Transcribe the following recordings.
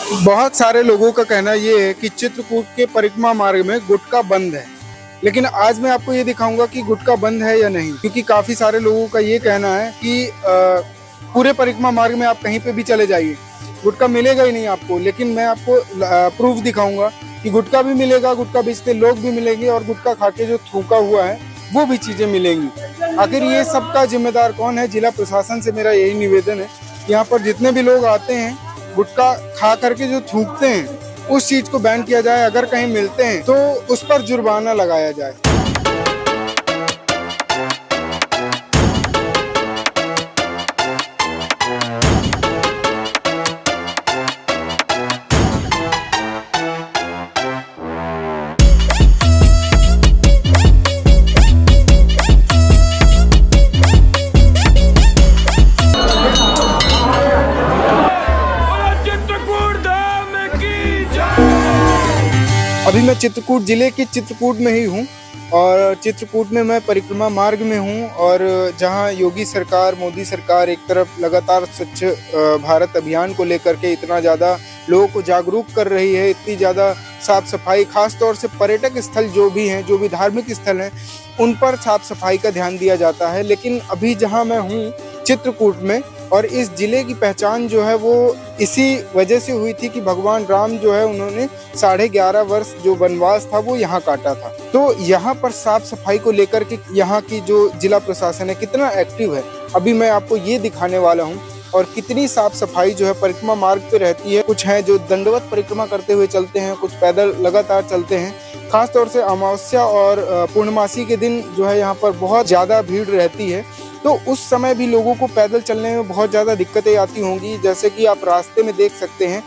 बहुत सारे लोगों का कहना ये है कि चित्रकूट के परिक्रमा मार्ग में गुटखा बंद है, लेकिन आज मैं आपको ये दिखाऊंगा कि गुटखा बंद है या नहीं, क्योंकि काफी सारे लोगों का ये कहना है कि पूरे परिक्रमा मार्ग में आप कहीं पे भी चले जाइए, गुटखा मिलेगा ही नहीं आपको। लेकिन मैं आपको प्रूफ दिखाऊंगा कि गुटखा भी मिलेगा, गुटखा बेचते लोग भी मिलेंगे और गुटखा खा के जो थूका हुआ है वो भी चीजें मिलेंगी। आखिर ये सबका जिम्मेदार कौन है? जिला प्रशासन से मेरा यही निवेदन है, यहाँ पर जितने भी लोग आते हैं गुटखा खा करके जो थूकते हैं उस चीज को बैन किया जाए। अगर कहीं मिलते हैं तो उस पर जुर्माना लगाया जाए। अभी मैं चित्रकूट जिले के चित्रकूट में ही हूँ और चित्रकूट में मैं परिक्रमा मार्ग में हूँ, और जहाँ योगी सरकार, मोदी सरकार एक तरफ लगातार स्वच्छ भारत अभियान को लेकर के इतना ज़्यादा लोगों को जागरूक कर रही है, इतनी ज़्यादा साफ सफाई, खास तौर से पर्यटक स्थल जो भी हैं, जो भी धार्मिक स्थल हैं, उन पर साफ सफाई का ध्यान दिया जाता है। लेकिन अभी जहाँ मैं हूँ चित्रकूट में, और इस जिले की पहचान जो है वो इसी वजह से हुई थी कि भगवान राम जो है उन्होंने 11.5 वर्ष जो वनवास था वो यहाँ काटा था। तो यहाँ पर साफ सफाई को लेकर के यहाँ की जो जिला प्रशासन है कितना एक्टिव है, अभी मैं आपको ये दिखाने वाला हूँ। और कितनी साफ सफाई जो है परिक्रमा मार्ग पे रहती है। कुछ हैं जो दंडवत परिक्रमा करते हुए चलते हैं, कुछ पैदल लगातार चलते हैं। खास तौर से अमावस्या और पूर्णमासी के दिन जो है यहाँ पर बहुत ज़्यादा भीड़ रहती है, तो उस समय भी लोगों को पैदल चलने में बहुत ज़्यादा दिक्कतें आती होंगी। जैसे कि आप रास्ते में देख सकते हैं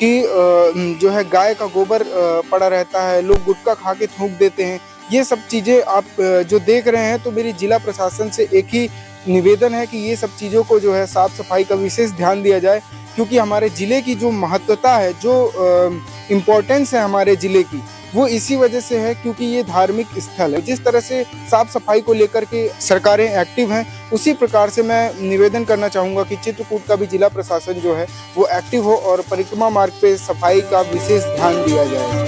कि जो है गाय का गोबर पड़ा रहता है, लोग गुटखा खा के थूक देते हैं। ये सब चीज़ें आप जो देख रहे हैं, तो मेरी जिला प्रशासन से एक ही निवेदन है कि ये सब चीज़ों को जो है साफ सफाई का विशेष ध्यान दिया जाए, क्योंकि हमारे ज़िले की जो महत्वता है, जो इम्पोर्टेंस है हमारे ज़िले की, वो इसी वजह से है क्योंकि ये धार्मिक स्थल है। जिस तरह से साफ सफाई को लेकर के सरकारें एक्टिव हैं, उसी प्रकार से मैं निवेदन करना चाहूँगा कि चित्रकूट का भी जिला प्रशासन जो है वो एक्टिव हो और परिक्रमा मार्ग पे सफाई का विशेष ध्यान दिया जाए।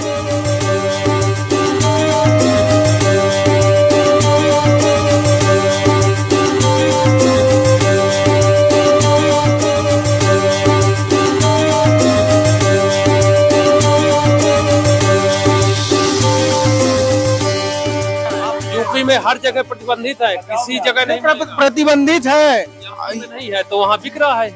यूपी में हर जगह प्रतिबंधित है, किसी जगह नहीं प्रतिबंधित है, नहीं है तो वहाँ बिक रहा है।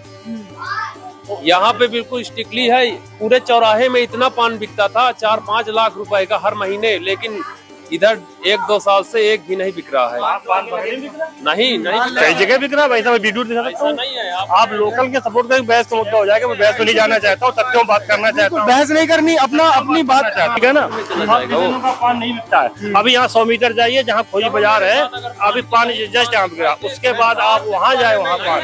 यहाँ पे बिल्कुल स्ट्रिक्टली है। पूरे चौराहे में इतना पान बिकता था 4-5 लाख रुपए का हर महीने, लेकिन इधर 1-2 साल से एक भी नहीं बिक रहा है। नहीं कई जगह बिक रहा है भाई साहब, वीडियो दिखा सकता हूं। नहीं है। आप लोकल के सपोर्ट करें, बहस का मुद्दा हो जाएगा। मैं बहस में नहीं जाना चाहता हूँ, सत्यों बात करना चाहता हूँ। बहस नहीं करनी, अपनी बात ठीक है ना। का पान नहीं बिकता है। अभी यहाँ 100 मीटर जाइए, जहाँ खोजी बाजार है, अभी पान जस्ट यहाँ गिरा, उसके बाद आप वहाँ जाए, वहाँ पान।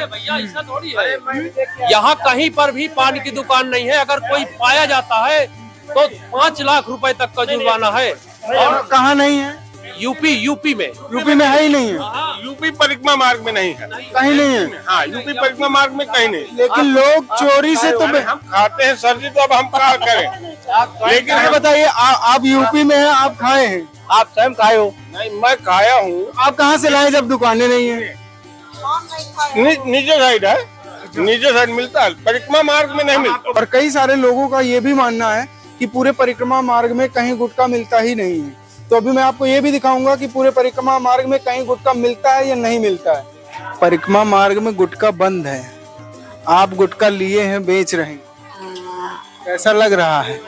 यहाँ कहीं पर भी पान की दुकान नहीं है। अगर कोई पाया जाता है तो 5 लाख रुपए तक का जुर्माना है। और कहाँ नहीं है? यूपी में है ही नहीं है। यूपी परिक्रमा मार्ग में नहीं है, कहीं नहीं है। हाँ, यूपी परिक्रमा मार्ग में कहीं नहीं। लेकिन लोग चोरी से तो हम खाते हैं सर जी, तो अब हम क्या करें। लेकिन ये बताइए, आप यूपी में हैं, आप खाए हैं? आप स्वयं खाए हो? नहीं, मैं खाया हूँ। आप कहाँ से लाए जब दुकानें नहीं है? नीचे साइड है, नीचे साइड मिलता है, परिक्रमा मार्ग में नहीं मिलता। और कई सारे लोगों का ये भी मानना है कि पूरे परिक्रमा मार्ग में कहीं गुटखा मिलता ही नहीं है। तो अभी मैं आपको ये भी दिखाऊंगा कि पूरे परिक्रमा मार्ग में कहीं गुटखा मिलता है या नहीं मिलता है। परिक्रमा मार्ग में गुटखा बंद है, आप गुटखा लिए हैं, बेच रहे हैं, कैसा लग रहा है?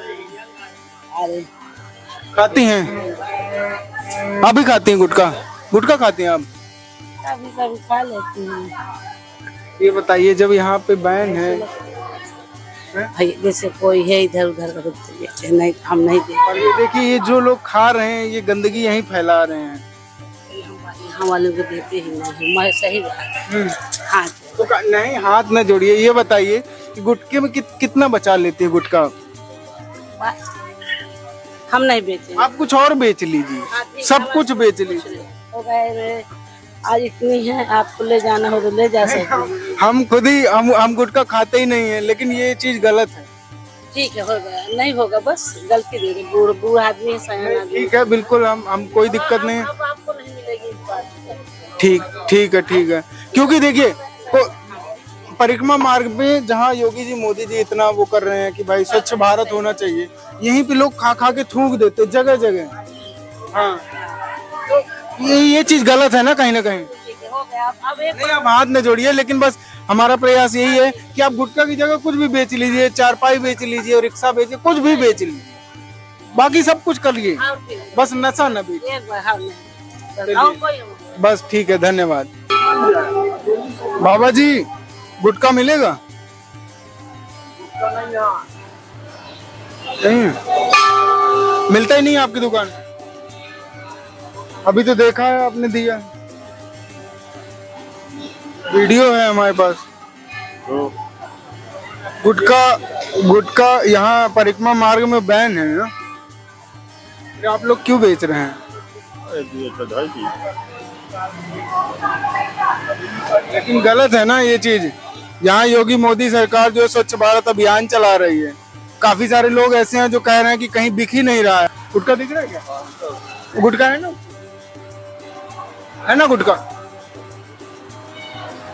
खाती हैं? आप भी खाती हैं गुटखा खाती हैं आप? कभी खा लेती हूँ। ये बताइए, जब यहाँ पे बैन है, भाई जैसे कोई है इधर उधर का तो नहीं, हम नहीं देते। और ये देखिए, ये जो लोग खा रहे हैं ये गंदगी यहीं फैला रहे हैं। हम वालों को देते ही नहीं, मैं सही हाँ। तो नहीं, हाथ न जोड़िए। ये बताइए कि गुटखे में कितना बचा लेते हैं गुटखा? हम नहीं बेचे। आप कुछ और बेच लीजिए, सब कुछ बेच लीजिए। आज इतनी है, आपको ले जाना हो तो ले जा सकते हैं। हम खुद ही हम गुटखा खाते ही नहीं है, लेकिन ये चीज गलत है। ठीक है, होगा नहीं होगा, बस गलती दे रही, बूढ़ा आदमी है, सयाना आदमी। ठीक है, बिल्कुल हम कोई दिक्कत नहीं है। अब आपको नहीं मिलेगी इस बात की। ठीक है, क्योंकि देखिए परिक्रमा मार्ग में जहाँ योगी जी मोदी जी इतना वो कर रहे हैं कि भाई स्वच्छ भारत होना चाहिए, यहीं पे लोग खा खा के थूक देते जगह जगह। हाँ, तो ये चीज गलत है ना कहीं। ठीक है, हो गया। अब एक नहीं, आप हाथ न जोड़िए, लेकिन बस हमारा प्रयास यही है कि आप गुटखा की जगह कुछ भी बेच लीजिए, चारपाई बेच लीजिए, रिक्शा बेचिए, कुछ भी बेच लीजिए, बाकी सब कुछ करिए, बस नशा न बेचिए। एक बार नहीं और कोई हो। बस ठीक है, धन्यवाद। बाबा जी, गुटखा मिलेगा? नहीं मिलता ही नहीं आपकी दुकान? अभी तो देखा है आपने दिया, वीडियो है हमारे पास। गुटखा यहाँ परिक्रमा मार्ग में बैन है ना, फिर आप लोग क्यों बेच रहे हैं? लेकिन गलत है ना ये चीज। यहाँ योगी मोदी सरकार जो स्वच्छ भारत अभियान चला रही है, काफी सारे लोग ऐसे हैं जो कह रहे हैं कि कहीं बिक ही नहीं रहा है। गुटखा दिख रहा है क्या? गुटखा है ना गुटखा?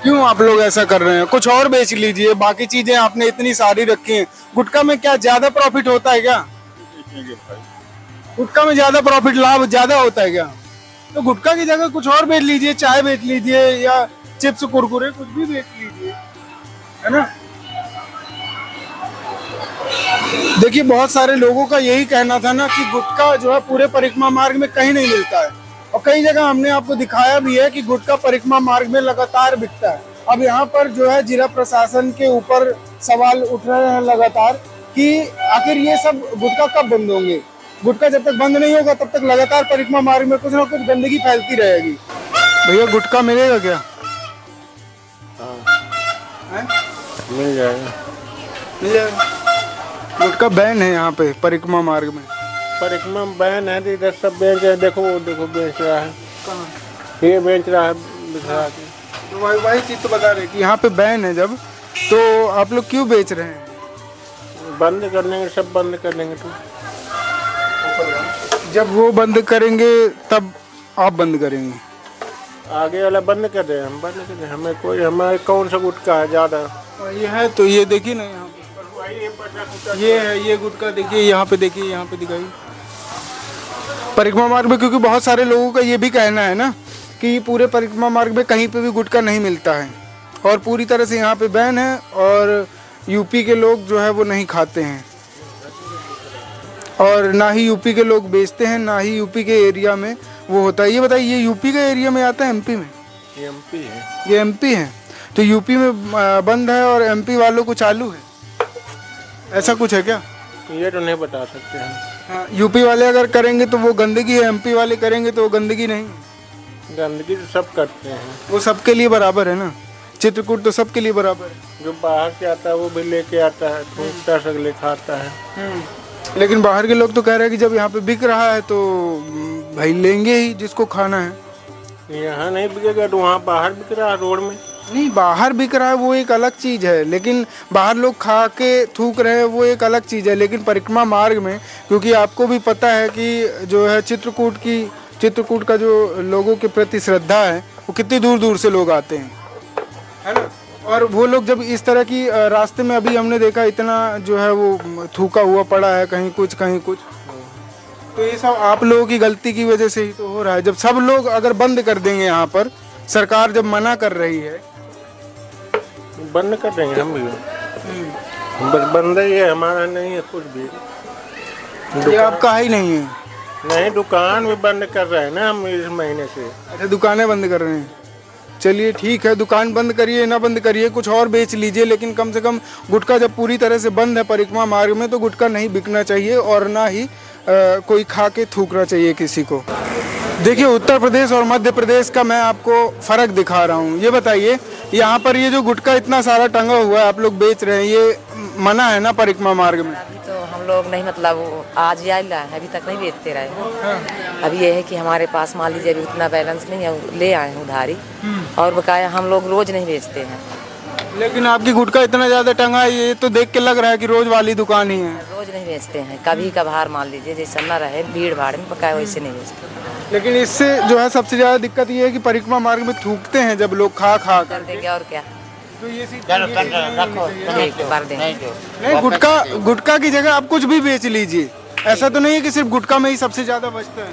क्यों आप लोग ऐसा कर रहे हैं? कुछ और बेच लीजिए, बाकी चीजें आपने इतनी सारी रखी हैं। गुटखा में क्या ज्यादा प्रॉफिट होता है क्या? गुटखा में ज्यादा प्रॉफिट, लाभ ज्यादा होता है क्या? तो गुटखा की जगह कुछ और बेच लीजिए, चाय बेच लीजिए या चिप्स कुरकुरे कुछ भी बेच लीजिए, है ना। देखिए बहुत सारे लोगों का यही कहना था ना कि गुटखा जो है पूरे परिक्रमा मार्ग में कहीं नहीं मिलता है, और कई जगह हमने आपको दिखाया भी है कि गुटखा परिक्रमा मार्ग में लगातार बिकता है। अब यहाँ पर जो है जिला प्रशासन के ऊपर सवाल उठ रहे हैं लगातार कि आखिर ये सब गुटखा कब बंद होंगे। गुटखा जब तक बंद नहीं होगा तब तक लगातार परिक्रमा मार्ग में कुछ ना कुछ गंदगी फैलती रहेगी। भैया गुटखा मिलेगा क्या? मिल जाएगा। मिल जाएगा। गुटखा बैन है यहाँ पे परिक्रमा मार्ग में। परिक्रमा बैन है, इधर सब बेच रहे हैं। देखो बेच रहा है। कहाँ? ये बेच रहा है बिखरा के। तो वही चीज तो बता रहे कि यहाँ पे बैन है जब, तो आप लोग क्यों बेच रहे हैं? बंद कर देंगे, सब बंद कर देंगे। तो जब वो बंद करेंगे तब आप बंद करेंगे? आगे वाला बंद कर दे, हम बंद कर दे। हमें कोई, हमारे कौन सा गुटखा है ज्यादा? ये है तो ये देखिए ना, यहाँ पे ये है, ये गुटखा देखिए, यहाँ पे देखिए, यहाँ पे दिखाइए परिक्रमा मार्ग में। क्योंकि बहुत सारे लोगों का ये भी कहना है ना कि पूरे परिक्रमा मार्ग में कहीं पे भी गुटखा नहीं मिलता है, और पूरी तरह से यहाँ पे बैन है, और यूपी के लोग जो है वो नहीं खाते हैं, और ना ही यूपी के लोग बेचते हैं, ना ही यूपी के एरिया में वो होता है। ये बताइए, ये यूपी के एरिया में आता है एमपी में? एमपी है। ये एमपी है, तो यूपी में बंद है और एमपी वालों को चालू है, ऐसा कुछ है क्या? ये तो नहीं बता सकते हैं। हाँ, यूपी वाले अगर करेंगे तो वो गंदगी है, एमपी वाले करेंगे तो वो गंदगी नहीं है। गंदगी तो सब करते हैं, वो सबके लिए बराबर है ना, चित्रकूट तो सबके लिए बराबर है। जो बाहर से आता है वो भी लेके आता है, थूकता सगले खाता है। लेकिन बाहर के लोग तो कह रहे हैं कि जब यहाँ पे बिक रहा है तो भाई लेंगे ही जिसको खाना है। यहाँ नहीं बिकेगा तो वहाँ बाहर बिक रहा है, रोड में। नहीं, बाहर बिक रहा है वो एक अलग चीज़ है, लेकिन बाहर लोग खा के थूक रहे हैं वो एक अलग चीज़ है। लेकिन परिक्रमा मार्ग में, क्योंकि आपको भी पता है कि जो है चित्रकूट का जो लोगों के प्रति श्रद्धा है, वो कितनी दूर दूर से लोग आते हैं, है ना। और वो लोग जब इस तरह की रास्ते में, अभी हमने देखा इतना जो है वो थूका हुआ पड़ा है, कहीं कुछ कहीं कुछ, तो ये सब आप लोगों की गलती की वजह से ही तो हो रहा है। जब सब लोग अगर बंद कर देंगे, यहाँ पर सरकार जब मना कर रही है, बंद कर देंगे हम भी। बस बंद ही है, हमारा नहीं है कुछ भी। ये आपका ही नहीं है? नहीं, दुकान भी बंद कर रहे हैं ना हम इस महीने से। अच्छा, दुकानें बंद कर रहे हैं। चलिए ठीक है, दुकान बंद करिए ना बंद करिए, कुछ और बेच लीजिए, लेकिन कम से कम गुटखा जब पूरी तरह से बंद है परिक्रमा मार्ग में, तो गुटखा नहीं बिकना चाहिए, और ना ही कोई खा के थूकना चाहिए किसी को। देखिए, उत्तर प्रदेश और मध्य प्रदेश का मैं आपको फ़र्क दिखा रहा हूँ। ये बताइए, यहाँ पर ये जो गुटखा इतना सारा टंगा हुआ है आप लोग बेच रहे हैं, ये मना है ना परिक्रमा मार्ग में? अभी तो हम लोग नहीं, मतलब आज ही आए हैं, अभी तक नहीं बेचते रहे हैं। हाँ। अभी ये है कि हमारे पास मान लीजिए अभी उतना बैलेंस नहीं है, ले आए हैं उधारी, और बकाया हम लोग रोज नहीं बेचते हैं। लेकिन आपकी गुटखा इतना ज्यादा टंगा है, ये तो देख के लग रहा है कि रोज वाली दुकान ही है। रोज नहीं बेचते हैं, कभी कभार मान लीजिए, जैसा न रहे भीड़ भाड़ में पकाए वैसे नहीं बेचते। लेकिन इससे जो है सबसे ज्यादा दिक्कत ये है कि परिक्रमा मार्ग में थूकते हैं जब लोग खा कर कर। देंगे और क्या, तो ये ठीक कर देंगे। नहीं, गुटखा की जगह आप कुछ भी बेच लीजिए, ऐसा तो नहीं है कि सिर्फ गुटखा में ही सबसे ज्यादा बचता है।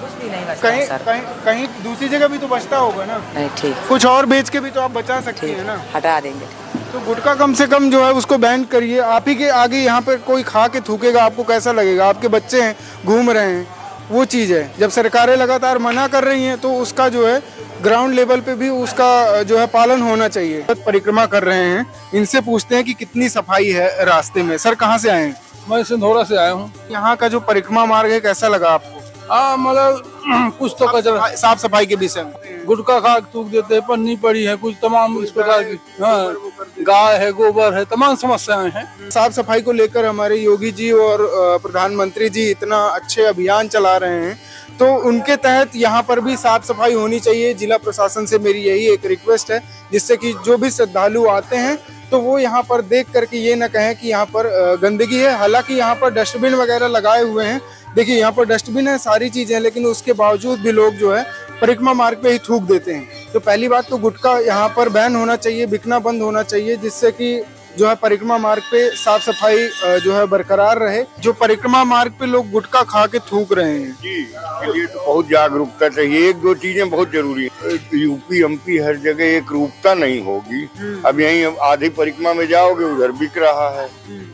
कुछ भी नहीं बचता कहीं है सर। कहीं दूसरी जगह भी तो बचता होगा ना, नहीं ठीक, कुछ और बेच के भी तो आप बचा सकती ठीक है ना। हटा देंगे। तो गुटखा कम से कम जो है उसको बैन करिए। आप ही के आगे यहाँ पर कोई खा के थूकेगा, आपको कैसा लगेगा? आपके बच्चे हैं, घूम रहे हैं, वो चीज़ है। जब सरकारें लगातार मना कर रही हैं तो उसका जो है ग्राउंड लेवल पे भी उसका जो है पालन होना चाहिए। परिक्रमा कर रहे हैं, इनसे पूछते हैं कि कितनी सफाई है रास्ते में। सर कहाँ से आए हैं? मैं सिंधोरा से आया हूँ। यहाँ का जो परिक्रमा मार्ग है कैसा लगा आपको? हाँ मतलब कुछ तो कचरा, साफ सफाई के विषय में गुटखा खा के थूक देते हैं, पन्नी पड़ी है, कुछ तमाम इस प्रकार की, हाँ गाय है, गोबर है, तमाम समस्याएं हैं। साफ सफाई को लेकर हमारे योगी जी और प्रधानमंत्री जी इतना अच्छे अभियान चला रहे हैं, तो उनके तहत यहाँ पर भी साफ सफाई होनी चाहिए। जिला प्रशासन से मेरी यही एक रिक्वेस्ट है, जिससे कि जो भी श्रद्धालु आते हैं तो वो यहाँ पर देख करके ये ना कहें कि यहाँ पर गंदगी है। हालांकि यहाँ पर डस्टबिन वगैरह लगाए हुए हैं, देखिए यहाँ पर डस्टबिन है, सारी चीजें हैं, लेकिन उसके बावजूद भी लोग जो है परिक्रमा मार्ग पे ही थूक देते हैं। तो पहली बात तो गुटखा यहाँ पर बैन होना चाहिए, बिकना बंद होना चाहिए, जिससे कि जो है परिक्रमा मार्ग पे साफ सफाई जो है बरकरार रहे। जो परिक्रमा मार्ग पे लोग गुटखा खा के थूक रहे हैं जी, इसके लिए तो बहुत जागरूकता चाहिए। एक दो चीजें बहुत जरूरी है। यूपी एमपी हर जगह एक रूपता नहीं होगी। अब यहीं आधी परिक्रमा में जाओगे उधर बिक रहा है,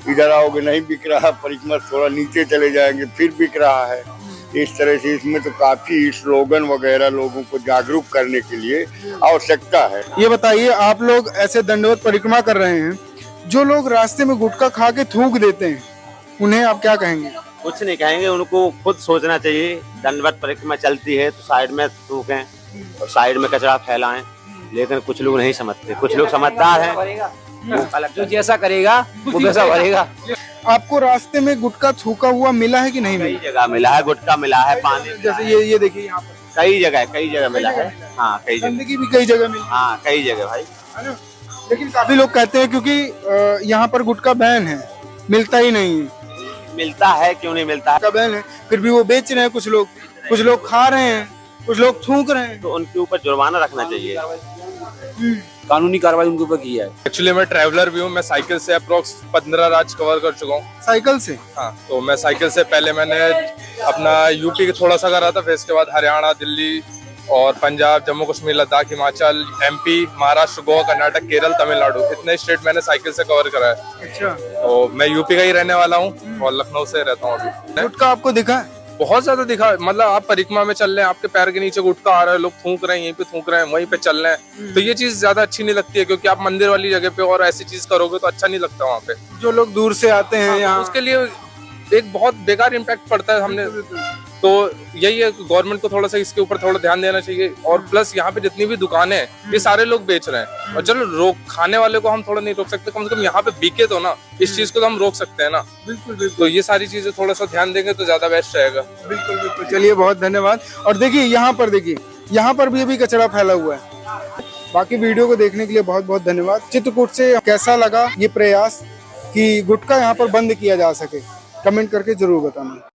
इधर आओगे नहीं बिक रहा, परिक्रमा थोड़ा नीचे चले जाएंगे फिर बिक रहा है। इस तरह से इसमें तो काफी स्लोगन वगैरह लोगों को जागरूक करने के लिए आवश्यकता है। ये बताइए, आप लोग ऐसे दंडवत परिक्रमा कर रहे हैं, जो लोग रास्ते में गुटखा खा के थूक देते हैं, उन्हें आप क्या कहेंगे? कुछ नहीं कहेंगे, उनको खुद सोचना चाहिए। दंडवत परिक्रमा चलती है तो साइड में थूकें और साइड में कचरा फैलाएं, लेकिन कुछ लोग नहीं समझते। कुछ लोग समझदार हैं, जो जैसा करेगा वो वैसा भरेगा। आपको रास्ते में गुटखा थूका हुआ मिला है कि नहीं कई मिला? जगह मिला है, गुटखा मिला है, पानी मिला जैसे है। ये देखिए यहाँ पर कई जगह मिला है। हाँ कई जगह, गंदगी भी कई जगह मिली हाँ कई जगह भाई। है ना। लेकिन काफी लोग कहते हैं क्योंकि यहाँ पर गुटखा बैन है, मिलता ही नहीं है। मिलता है, क्यों नहीं मिलता है? गुटखा बैन है, फिर भी वो बेच रहे हैं। कुछ लोग खा रहे हैं, कुछ लोग थूक रहे हैं। तो उनके ऊपर जुर्माना रखना चाहिए, कानूनी कार्रवाई उनके ऊपर की है। एक्चुअली मैं ट्रैवलर भी हूँ। मैं साइकिल से अप्रोक्स 15 राज्य कवर कर चुका हूँ। साइकिल से? हाँ, तो मैं साइकिल से पहले मैंने अपना यूपी के थोड़ा सा करा था, फिर इसके बाद हरियाणा, दिल्ली और पंजाब, जम्मू कश्मीर, लद्दाख, हिमाचल, एमपी, महाराष्ट्र, गोवा, कर्नाटक, केरल, तमिलनाडु, इतने स्टेट मैंने साइकिल से कवर करा है। अच्छा। तो मैं यूपी का ही रहने वाला हूँ और लखनऊ से रहता हूँ अभी। गुटखा आपको दिखा? बहुत ज्यादा दिखा। मतलब आप परिक्रमा में चल रहे हैं, आपके पैर के नीचे गुटखा आ रहा है, लोग थूक रहे हैं, यहीं पे थूक रहे हैं, वहीं पे चल रहे हैं, तो ये चीज ज्यादा अच्छी नहीं लगती है। क्योंकि आप मंदिर वाली जगह पे और ऐसी चीज करोगे तो अच्छा नहीं लगता वहाँ पे। जो लोग दूर से आते हैं यहाँ, उसके लिए एक बहुत बेकार इम्पैक्ट पड़ता है। हमने तो यही है, गवर्नमेंट को थोड़ा सा इसके ऊपर थोड़ा ध्यान देना चाहिए। और प्लस यहाँ पे जितनी भी दुकानें हैं ये सारे लोग बेच रहे हैं, और चलो खाने वाले को हम थोड़ा नहीं रोक सकते, कम से कम यहाँ पे बिके तो ना, इस चीज को तो हम रोक सकते हैं ना। बिल्कुल। तो ये सारी चीजें थोड़ा सा ध्यान देंगे तो ज्यादा बेस्ट रहेगा। बिल्कुल। चलिए, बहुत धन्यवाद। और देखिए यहाँ पर, यहाँ पर भी अभी कचरा फैला हुआ है। बाकी वीडियो को देखने के लिए बहुत बहुत धन्यवाद। चित्रकूट से कैसा लगा ये प्रयास कि गुटखा यहाँ पर बंद किया जा सके, कमेंट करके जरूर बताना।